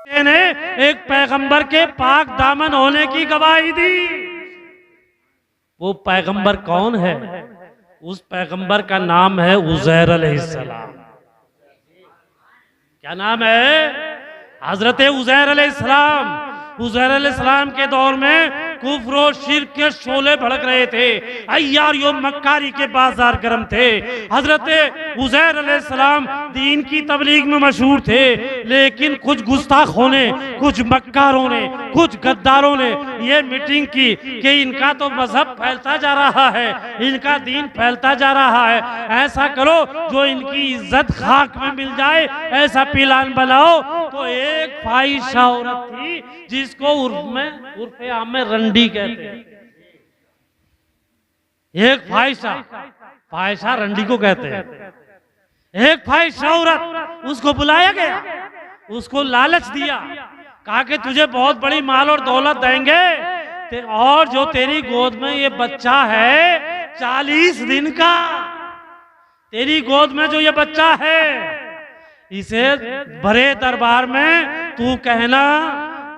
ने एक पैगंबर के पाक दामन होने की गवाही दी। वो पैगंबर कौन है? उस पैगंबर का नाम है उज़ैर अलैहिस्सलाम। क्या नाम है? हजरत उज़ैर अलैहिस्सलाम। उज़ैर अलैहिस्सलाम के दौर में कुफ्र और शिर्क के शोले भड़क रहे थे, अय्यारियों मक्कारी के बाजार गर्म थे। हजरत उज़ैर अलैहिस्सलाम दीन की तबलीग में मशहूर थे, लेकिन कुछ गुस्ताखों ने, कुछ मक्कारों ने, कुछ गद्दारों ने ये मीटिंग की कि इनका तो मजहब फैलता जा रहा है, इनका दीन फैलता जा रहा है, ऐसा करो जो इनकी इज्जत खाक में मिल जाए, ऐसा प्लान बनाओ। तो एक फाहिशा औरत थी जिसको उर्फे आम में रंडी कहते हैं। एक फाहिशा रंडी को कहते हैं। एक फाहिशा औरत, उसको बुलाया गया, उसको लालच दिया, कहा कि तुझे बहुत बड़ी माल और दौलत देंगे और जो तेरी गोद में ये बच्चा है 40 दिन का, तेरी गोद में जो ये बच्चा है इसे बड़े दरबार में तू कहना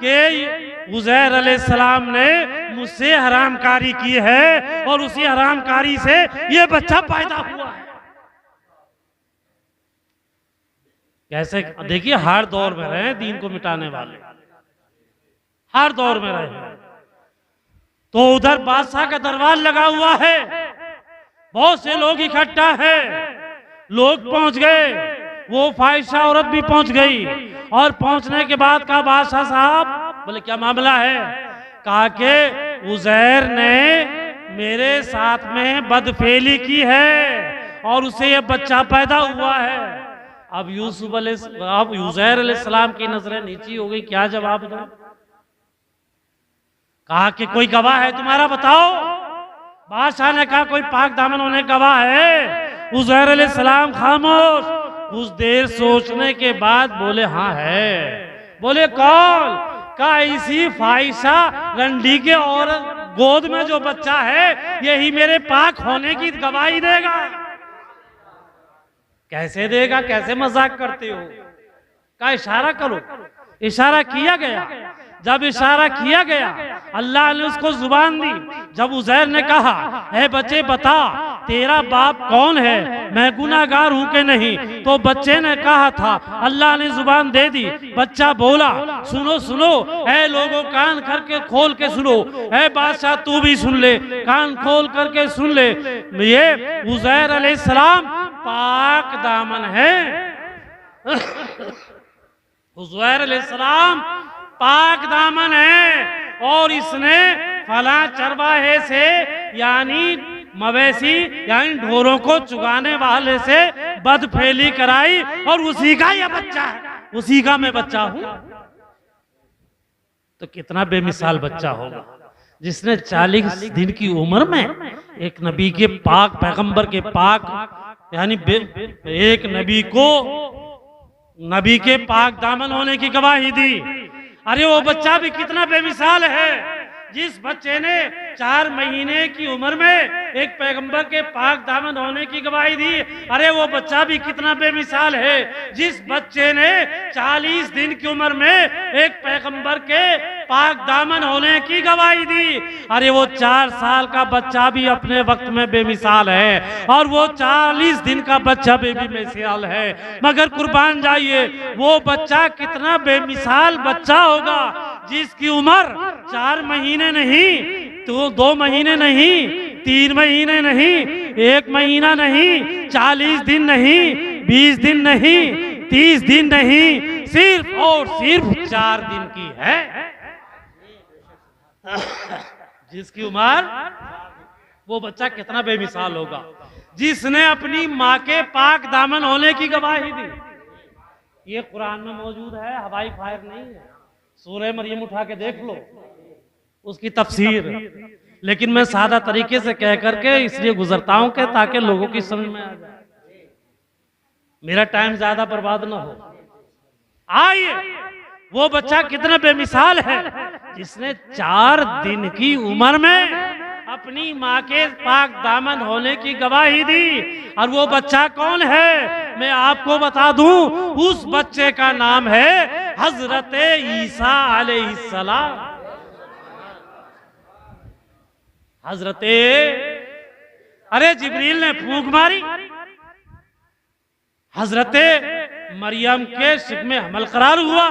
कि उज़ैर अलैहिस्सलाम ने मुझसे हरामकारी की है और उसी हरामकारी से ये बच्चा पैदा हुआ है। कैसे देखिए, हर दौर में रहे दीन को मिटाने वाले, हर दौर में रहे। तो उधर बादशाह का दरबार लगा हुआ है, बहुत से लोग इकट्ठा है, लोग पहुंच गए, वो फाहिशा औरत भी पहुंच गई। और पहुंचने के बाद कहा, बादशाह साहब, बोले क्या मामला है? कहा कि उज़ैर ने मेरे साथ में बदफेली की है और उसे ये बच्चा पैदा हुआ है। अब उज़ैर अलैहिस्सलाम की नजरें नीची हो गई, क्या जवाब दो? कहा कि कोई गवाह है तुम्हारा, बताओ। बादशाह ने कहा कोई पाक दामन होने गवाह है? उज़ैर अलैहिस्सलाम खामोश। कुछ देर सोचने के बाद बोले हाँ है। बोले कौन? का इसी फाहिशा रंडी के और गोद में जो बच्चा है यही मेरे पाक होने की गवाही देगा। कैसे देगा? कैसे मजाक करते हो? का इशारा करो। इशारा किया गया। जब इशारा किया गया अल्लाह ने उसको जुबान दी। जब उज़ैर ने कहा, ए बच्चे बता तेरा बाप कौन है, मैं गुनाहगार हूं कि नहीं? तो बच्चे ने कहा था, अल्लाह ने जुबान दे दी। बच्चा बोला, सुनो सुनो ए लोगों, कान करके खोल के सुनो। ए बादशाह तू भी सुन ले, कान खोल करके सुन ले। ये उज़ैर अलैहिस्सलाम पाक दामन है। उज़ैर अलैहिस्सलाम पाक दामन है और इसने फला चरवाहे से यानी मवेशी यानी ढोरों को चुगाने वाले से बदफेली कराई और उसी का यह बच्चा है, उसी का मैं बच्चा हूं। तो कितना बेमिसाल बच्चा होगा जिसने 40 दिन की उम्र में एक नबी के पाक पैगंबर के पाक यानी एक नबी को नबी के पाक दामन होने की गवाही दी। अरे वो बच्चा भी कितना बेमिसाल है जिस बच्चे ने 4 महीने की उम्र में एक पैगंबर के पाक दामन होने की गवाही दी। अरे वो बच्चा भी कितना बेमिसाल है जिस बच्चे ने 40 दिन की उम्र में एक पैगंबर के पाक दामन होने की गवाही दी। अरे वो 4 साल का बच्चा भी अपने वक्त में बेमिसाल है और वो 40 दिन का बच्चा भी बेमिसाल है। मगर कुर्बान जाइए, वो बच्चा कितना बेमिसाल बच्चा होगा जिसकी उम्र 4 महीने नहीं, तो 2 महीने नहीं, 3 महीने नहीं, 1 महीना नहीं, 40 दिन नहीं, 20 दिन नहीं, 30 दिन नहीं, सिर्फ और सिर्फ 4 दिन की है। जिसकी उम्र, वो बच्चा कितना बेमिसाल होगा जिसने अपनी माँ के पाक दामन होने की गवाही दी। ये कुरान में मौजूद है, हवाई फायर नहीं है। सूरह मरियम उठा के देख लो, उसकी तफसीर। लेकिन मैं सादा तरीके से कह करके इसलिए गुजरता हूं कि ताकि लोगों की समझ में आ जाए, मेरा टाइम ज्यादा बर्बाद ना हो। आइए, वो बच्चा कितना बेमिसाल है जिसने 4 दिन की उम्र में अपनी माँ के पाक दामन होने की गवाही दी। और वो बच्चा कौन है मैं आपको बता दूं, उस बच्चे का नाम है हजरत ईसा अलैहिस्सलाम। हजरते अरे जिब्रील ने फूंक मारी, हजरते मरियम के शिकमे हमल करार हुआ,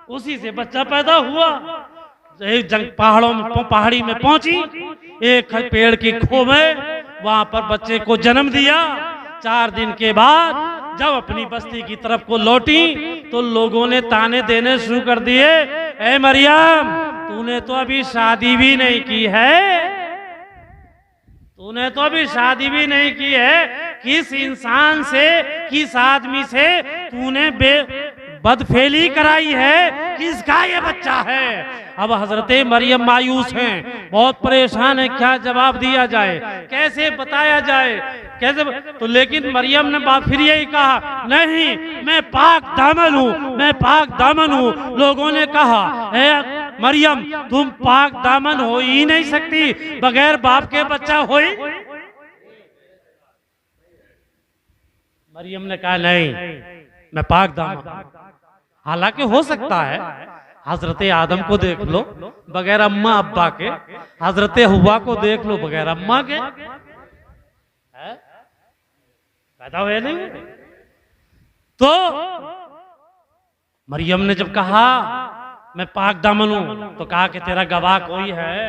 उसी से बच्चा पैदा हुआ। एक जंग पहाड़ों में पहाड़ी में पहुंची, एक पेड़ की खो में वहां पर बच्चे को जन्म दिया। 4 दिन के बाद जब अपनी बस्ती की तरफ को लौटी तो लोगों ने ताने देने शुरू कर दिए, ए मरियम तूने तो अभी शादी भी नहीं की है, तूने तो अभी शादी भी नहीं की है, किस इंसान से किस आदमी से तूने बदफेली कराई है, किसका ये बच्चा है। अब हजरत मरियम मायूस हैं, बहुत परेशान है, क्या जवाब दिया जाए, कैसे बताया जाए, कैसे तो लेकिन मरियम ने फिर यही कहा, नहीं मैं पाक दामन हूँ, मैं पाक दामन हूँ। लोगों ने कहा, मरियम तुम पाक दामन हो ही नहीं सकती, बगैर बाप के बच्चा हो ही। मरियम ने कहा नहीं मैं पाक दामन। हालांकि हो सकता है, हजरत आदम को देख लो बगैर अम्मा अब्बा के, हजरत हुआ को देख लो बगैर अम्मा के, पैदा हुए नहीं। तो मरियम ने जब कहा मैं पाक दामन हूं तो कहा कि तेरा गवाह कोई है।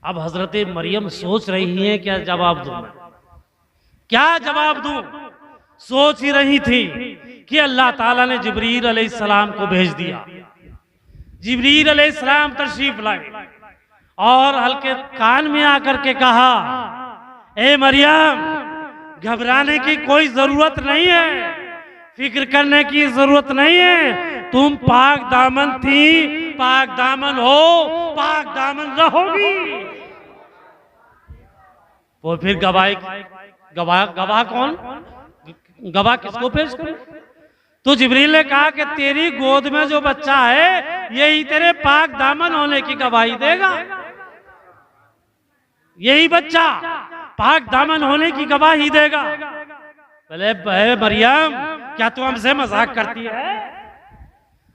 अब हजरत मरियम सोच रही है क्या जवाब दूं, क्या जवाब दूं, सोच ही रही थी कि अल्लाह ताला ने जिब्रील अलैहिस्सलाम को भेज दिया। जिब्रील अलैहिस्सलाम तशरीफ लाए और हल्के कान में आकर के कहा, ए मरियम घबराने की कोई जरूरत नहीं है, फिक्र करने की जरूरत नहीं है, तुम पाक दामन थी, पाक दामन हो, पाक दामन रहोगी। वो फिर गवाह कौन, गवाह किसको पेश करें। तो जिब्रील ने कहा कि तेरी गोद में जो बच्चा है यही तेरे पाक दामन होने की गवाही देगा, यही बच्चा पाक दामन होने की गवाही देगा। बोले मरियम क्या तू हमसे मजाक करती है,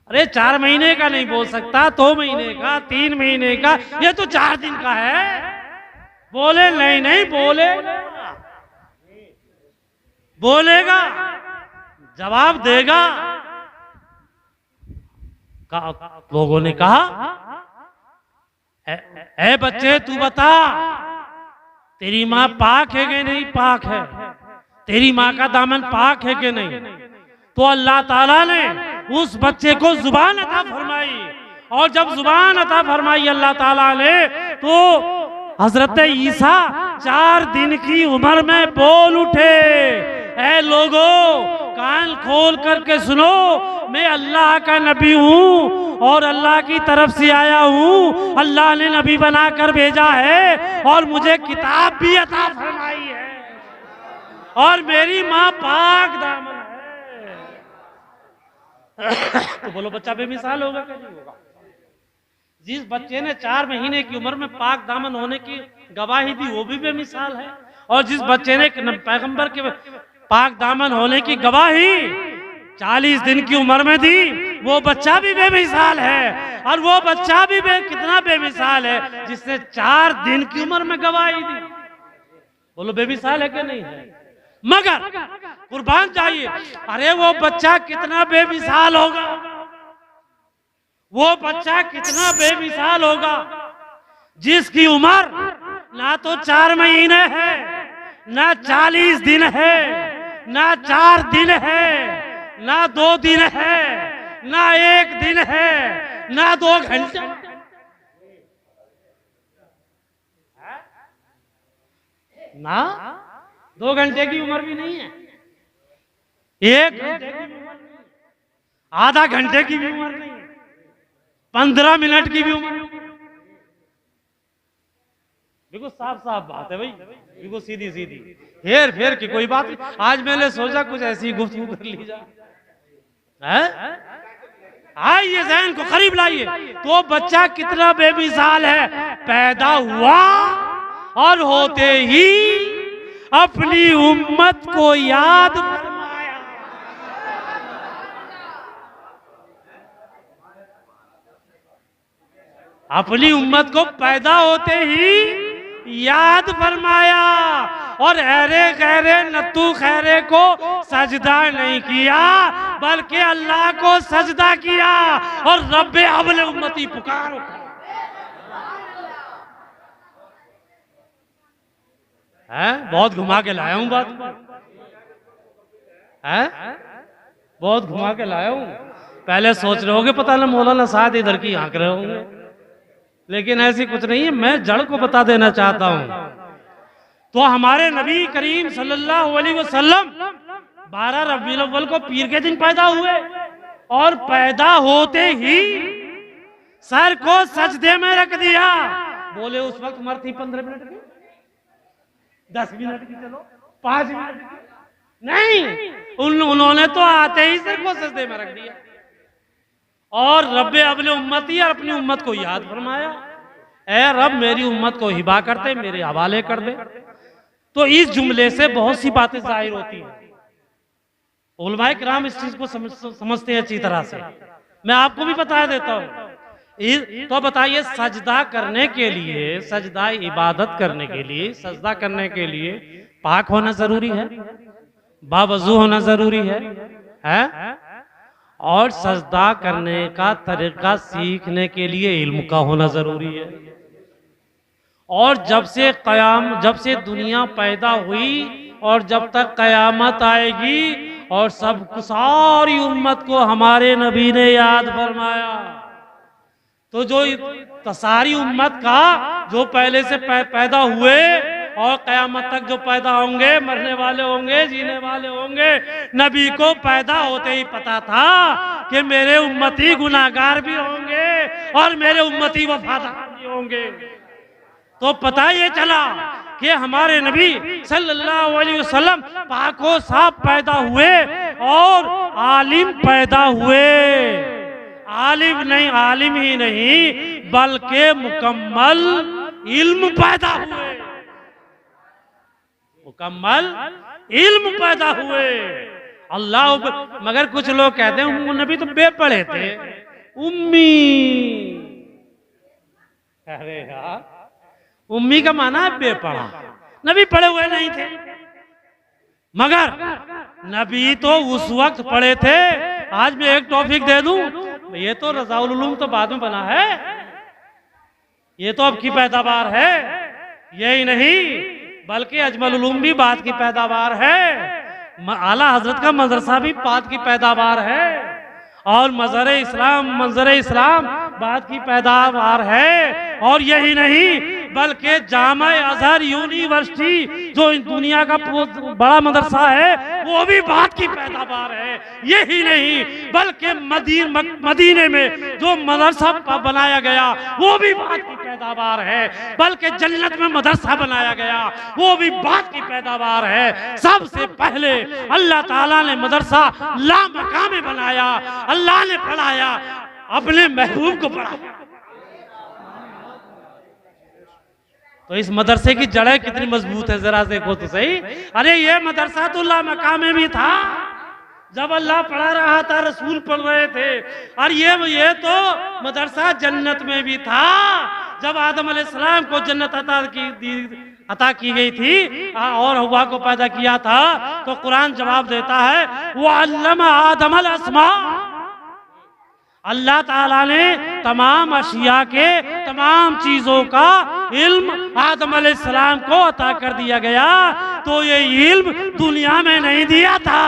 अरे 4 महीने का नहीं बोल सकता, 2 महीने का, 3 महीने का, ये तो 4 दिन का है। बोले नहीं नहीं बोलेगा, जवाब देगा। लोगों ने कहा, ए बच्चे तू बता तेरी माँ पाक है कि नहीं पाक है, तेरी माँ का दामन पाक है कि नहीं। तो अल्लाह ताला ने उस बच्चे को जुबान अता फरमाई, और जब जुबान अता फरमाई अल्लाह ताला ने तो हजरत ईसा 4 दिन की उम्र में बोल उठे। ऐ लोगों कान खोल करके सुनो, मैं अल्लाह का नबी हूँ और अल्लाह की तरफ से आया हूँ, अल्लाह ने नबी बनाकर भेजा है और मुझे किताब भी अता फरमाई है और मेरी माँ पाक दामन है। तो बोलो बच्चा बेमिसाल होगा क्या नहीं होगा। जिस बच्चे ने 4 महीने की उम्र में पाक दामन होने की गवाही दी वो भी बेमिसाल है, और जिस बच्चे ने पैगंबर के पाक दामन होने की गवाही 40 दिन की उम्र में दी वो बच्चा भी बेमिसाल है। और वो बच्चा भी कितना बेमिसाल है जिसने 4 दिन की उम्र में गवाही दी। बोलो बेमिसाल है कि नहीं है। मगर कुर्बान चाहिए, अरे वो बच्चा कितना बेमिसाल होगा, वो बच्चा कितना बेमिसाल होगा जिसकी उम्र ना तो 4 महीने है, ना 40 दिन है, ना 4 दिन है, ना 2 दिन है, ना 1 दिन है, ना 2 घंटे, ना 2 घंटे की उम्र भी नहीं है, 1 घंटे की उम्र नहीं, आधा घंटे की भी उम्र नहीं, 15 मिनट की भी उम्र नहीं। देखो साफ साफ बात है भाई, देखो सीधी सीधी, हेर फेर की कोई बात नहीं। आज मैंने सोचा कुछ ऐसी गुफ्तगू कर ली जाए। आइए ज़हन को करीब लाइए, तो बच्चा कितना बेमिसाल है, पैदा हुआ और होते ही अपनी उम्मत को याद फरमाया। अपनी उम्मत को पैदा होते ही याद फरमाया और अरे खैरे नत्तू खैरे को सजदा नहीं किया बल्कि अल्लाह को सजदा किया और रब्बे अबले उम्मती पुकारो। है बहुत घुमा के लाया हूं बात है, बहुत घुमा के लाया हूं। पहले सोच रहे होगे पता ना मौलाना साहब इधर की आंक रहे होंगे, लेकिन ऐसी कुछ नहीं है, मैं जड़ को बता देना चाहता हूं। तो हमारे नबी करीम सल्लल्लाहु अलैहि वसल्लम 12 रबीउल अव्वल को पीर के दिन पैदा हुए और पैदा होते ही सर को सजदे में रख दिया। बोले उस वक्त उम्र थी 15 मिनट की, 10 मिनट की, चलो 5 मिनट की नहीं, उन्होंने तो आते ही सर को सजदे में रख दिया और रब्बे अबले उम्मती और अपनी उम्मत को याद फरमाया, ऐ रब मेरी उम्मत को हिबा कर दे, मेरे हवाले कर दे। तो इस जुमले से बहुत सी बातें जाहिर होती हैं। उलमाए किराम इस चीज को समझते हैं अच्छी तरह से, मैं आपको भी बता देता हूं। तो बताइए सजदा करने के लिए, सजदा इबादत करने के लिए, सजदा करने के लिए पाक होना जरूरी है, बावजू होना जरूरी है? और सजदा करने का तरीका सीखने के लिए इल्म का होना जरूरी है। और जब से दुनिया पैदा हुई और जब तक कयामत आएगी और सारी उम्मत को हमारे नबी ने याद फरमाया। तो जो सारी उम्मत का जो पहले से पैदा हुए और कयामत तक जो पैदा होंगे, मरने वाले होंगे, जीने वाले होंगे, नबी को पैदा होते ही पता था कि मेरे उम्मती गुनाहगार भी होंगे और मेरे उम्मती वफादार भी होंगे। तो पता ये चला कि हमारे नबी सल्लल्लाहु अलैहि वसल्लम पाको साफ पैदा हुए और आलिम पैदा हुए। आलिम ही नहीं बल्कि मुकम्मल इल्म पैदा हुए, मुकम्मल इल्म पैदा हुए। अल्लाह, मगर कुछ लोग कहते हैं नबी तो बेपढ़े थे, उम्मी। अरे यार, उम्मी का माना है बेपढ़ा, नबी पढ़े हुए नहीं थे। मगर नबी तो उस वक्त पढ़े थे। आज मैं एक टॉपिक दे दूं, ये तो रज़ाउल उलूम तो बाद में बना है, ये तो अब की पैदावार है। यही नहीं बल्कि अजमल उलूम भी बाद की पैदावार है, आला हजरत का मदरसा भी बाद की पैदावार है और मंजर इस्लाम बाद की पैदावार है। और यही नहीं बल्कि जामा अजहर यूनिवर्सिटी जो दुनिया का बड़ा मदरसा है वो भी बाद की पैदावार है। यही नहीं बल्कि मदीने में जो मदरसा बनाया गया वो भी बाद की पैदावार है। बल्कि जन्नत में मदरसा बनाया गया वो भी बाद की पैदावार है। सबसे पहले अल्लाह ताला ने मदरसा लामकामे बनाया, अल्लाह ने पढ़ाया, अपने महबूब को पढ़ाया। तो इस मदरसे की जड़ें कितनी मजबूत है जरा देखो तो सही। अरे ये मदरसा तो लामकामे भी था, जब अल्लाह पढ़ा रहा था रसूल पढ़ रहे थे। और ये तो मदरसा जन्नत में भी था, जब आदम अलैहिस्सलाम को जन्नत अता की गई थी और हव्वा को पैदा किया था। तो कुरान जवाब देता है वो अल्लमा आदम अल अस्मा, अल्लाह ताला ने तमाम अशिया के तमाम चीजों का इल्म आदम अलैहिस्सलाम को अता कर दिया गया। तो ये इल्म दुनिया में नहीं दिया था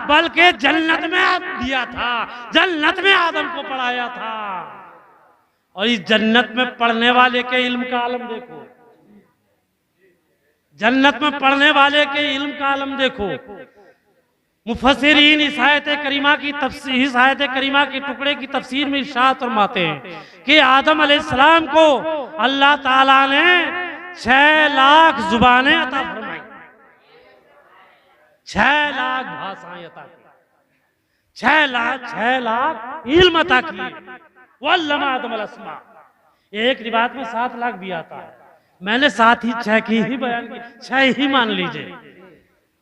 बल्कि जन्नत में दिया था, जन्नत में आदम को पढ़ाया था। और इस जन्नत में पढ़ने वाले के इल्म का आलम देखो, जन्नत में पढ़ने वाले के इल्म का आलम देखो। मुफस्सिरीन इस आयत करीमा की तफसीर, इस आयत करीमा के टुकड़े की तफसीर में इरशाद फरमाते हैं कि आदम अलैहिस्सलाम को अल्लाह ताला ने 6 लाख जुबानें अता फरमाई, 6 लाख भाषाएं अता की, 6 लाख इल्म अता किए। वल्लमा आदम अल अस्मा, एक रिवायत में 7 लाख भी आता है, मैंने 7 ही 6 की ही बयान की, 6 ही मान लीजिए।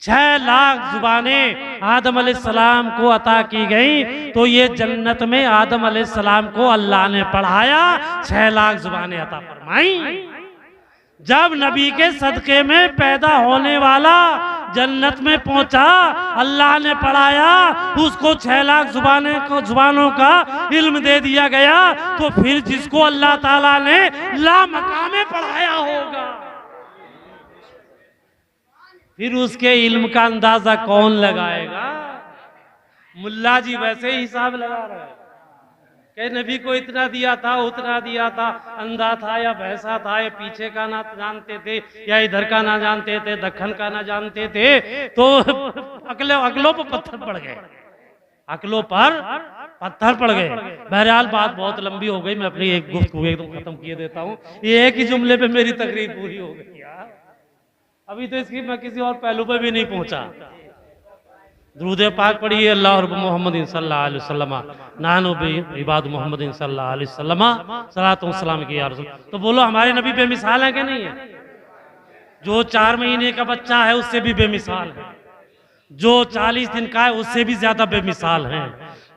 6 लाख जुबानें आदम अलैहिस्सलाम को अता की गई, तो ये जन्नत में आदम अलैहिस्सलाम को अल्लाह ने पढ़ाया, 6 लाख जुबानें अता फरमाई। जब नबी के सदके में पैदा होने वाला जन्नत में पहुंचा, अल्लाह ने पढ़ाया, उसको 6 लाख जुबानों का इल्म दे दिया गया, तो फिर जिसको अल्लाह ताला ने लामकामे पढ़ाया होगा, फिर उसके इल्म का अंदाजा कौन लगाएगा? मुल्ला जी वैसे ही हिसाब लगा रहे हैं कि नबी को इतना दिया था, उतना दिया था, अंधा था या भैंसा था, या पीछे का ना जानते थे, या इधर का ना जानते थे, दखन का ना जानते थे, तो अकलों पर पत्थर पड़ गए, अकलों पर पत्थर पड़ गए। बहरहाल बात बहुत लंबी हो गई, मैं अपनी एक गुफ्तगू एकदम खत्म किए देता हूँ। ये एक ही जुमले पे मेरी तकरीर पूरी हो गई यार, अभी तो इसकी मैं किसी और पहलू पे भी नहीं पहुंचा। दुरूद पाक पढ़िए, अल्लाह रब मोहम्मद सल्लल्लाहु अलैहि वसल्लम नानो बे इबाद मोहम्मद सल्लल्लाहु अलैहि वसल्लम सलातो सलाम की या रसूल। तो बोलो हमारे नबी बेमिसाल है कि नहीं है? जो 4 महीने का बच्चा है उससे भी बेमिसाल है, जो 40 दिन का है उससे भी ज्यादा बेमिसाल है,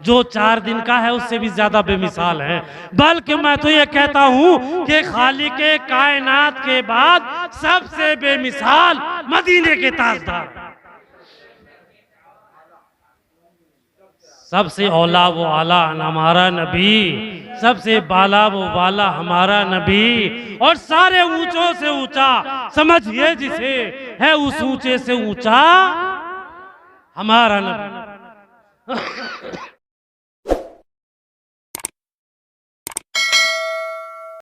जो 4 दिन का है उससे भी ज्यादा बेमिसाल है। बल्कि मैं तो ये कहता हूं कि खालिके कायनात के बाद सबसे बेमिसाल मदीने के ताजदार, सबसे औला वो आला हमारा नबी, सबसे बाला वो बाला हमारा नबी, और सारे ऊंचों से ऊंचा समझिए जिसे है उस ऊंचे से ऊंचा हमारा नबी।